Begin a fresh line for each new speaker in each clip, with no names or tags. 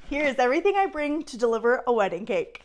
Here's everything I bring to deliver a wedding cake.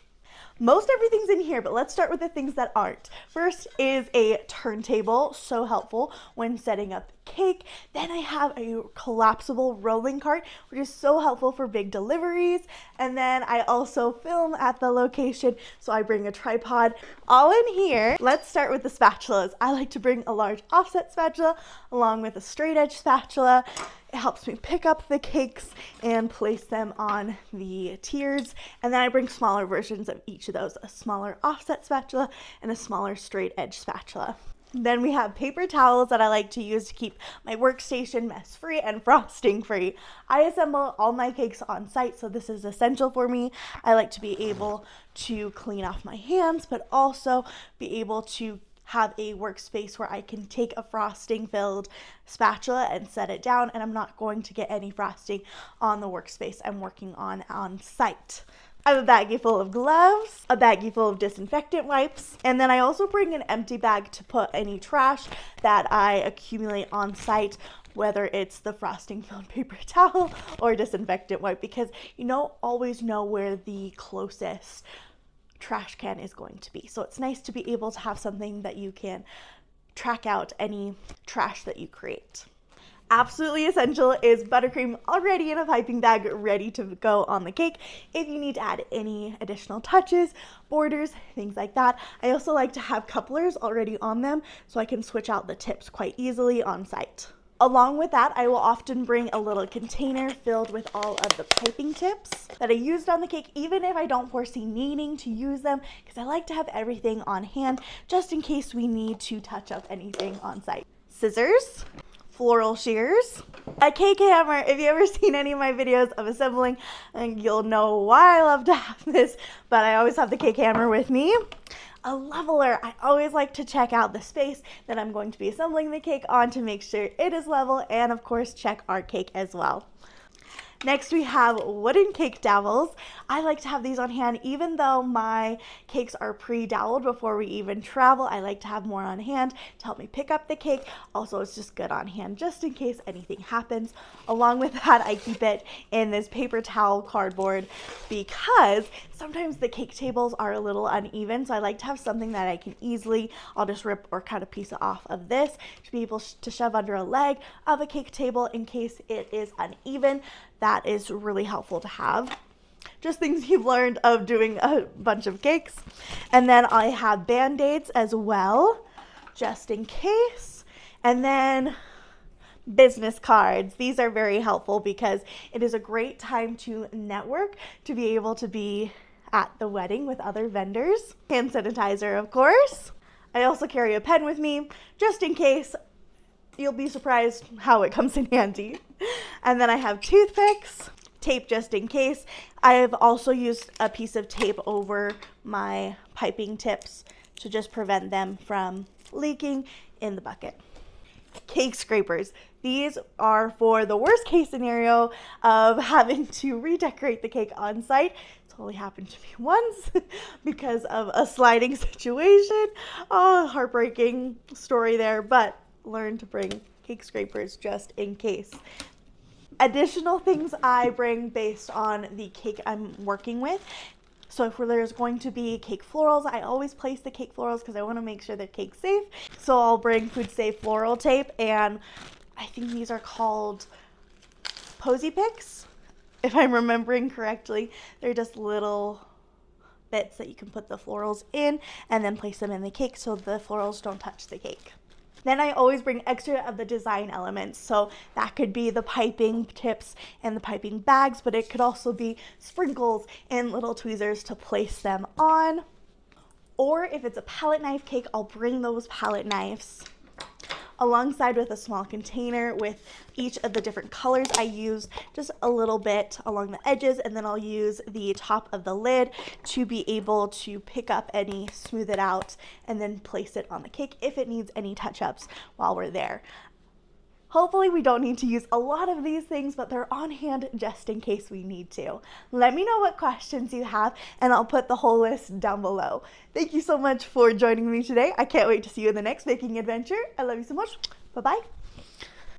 Most everything's in here, but let's start with the things that aren't. First is a turntable, so helpful when setting up the cake. Then I have a collapsible rolling cart, which is so helpful for big deliveries. And then I also film at the location, so I bring a tripod. All in here. Let's start with the spatulas. I like to bring a large offset spatula along with a straight edge spatula. It helps me pick up the cakes and place them on the tiers. And then I bring smaller versions of each of those, a smaller offset spatula and a smaller straight edge spatula. Then we have paper towels that I like to use to keep my workstation mess free and frosting free. I assemble all my cakes on site, so this is essential for me. I like to be able to clean off my hands, but also be able to have a workspace where I can take a frosting filled spatula and set it down, and I'm not going to get any frosting on the workspace I'm working on site. I have a baggie full of gloves, a baggie full of disinfectant wipes, and then I also bring an empty bag to put any trash that I accumulate on site, whether it's the frosting filled paper towel or disinfectant wipe, because you don't always know where the closest trash can is going to be. So it's nice to be able to have something that you can track out any trash that you create. Absolutely essential is buttercream already in a piping bag ready to go on the cake if you need to add any additional touches, borders, things like that. I also like to have couplers already on them so I can switch out the tips quite easily on site. Along with that, I will often bring a little container filled with all of the piping tips that I used on the cake, even if I don't foresee needing to use them, because I like to have everything on hand just in case we need to touch up anything on site. Scissors, floral shears, a cake hammer. If you've ever seen any of my videos of assembling, you'll know why I love to have this, but I always have the cake hammer with me. A leveler. I always like to check out the space that I'm going to be assembling the cake on to make sure it is level, and of course check our cake as well. Next we have wooden cake dowels. I like to have these on hand even though my cakes are pre-doweled before we even travel. I like to have more on hand to help me pick up the cake. Also, it's just good on hand just in case anything happens. Along with that, I keep it in this paper towel cardboard because sometimes the cake tables are a little uneven, so I like to have something that I can easily, I'll just rip or cut a piece off of this to be able to shove under a leg of a cake table in case it is uneven. That is really helpful to have. Just things you've learned of doing a bunch of cakes. And then I have Band-Aids as well, just in case. And then business cards. These are very helpful because it is a great time to network, to be able to be at the wedding with other vendors. Hand sanitizer, of course. I also carry a pen with me, just in case. You'll be surprised how it comes in handy. And then I have toothpicks, tape just in case. I have also used a piece of tape over my piping tips to just prevent them from leaking in the bucket. Cake scrapers. These are for the worst case scenario of having to redecorate the cake on site. It's only happened to me once because of a sliding situation. Oh, heartbreaking story there, but learn to bring cake scrapers just in case. Additional things I bring based on the cake I'm working with. So if there's going to be cake florals, I always place the cake florals because I want to make sure they're cake safe. So I'll bring food safe floral tape, and I think these are called posy picks, if I'm remembering correctly. They're just little bits that you can put the florals in and then place them in the cake so the florals don't touch the cake. Then I always bring extra of the design elements. So that could be the piping tips and the piping bags, but it could also be sprinkles and little tweezers to place them on. Or if it's a palette knife cake, I'll bring those palette knives alongside with a small container with each of the different colors. I use just a little bit along the edges, and then I'll use the top of the lid to be able to pick up any, smooth it out, and then place it on the cake if it needs any touch-ups while we're there. Hopefully we don't need to use a lot of these things, but they're on hand just in case we need to. Let me know what questions you have, and I'll put the whole list down below. Thank you so much for joining me today. I can't wait to see you in the next baking adventure. I love you so much. Bye-bye.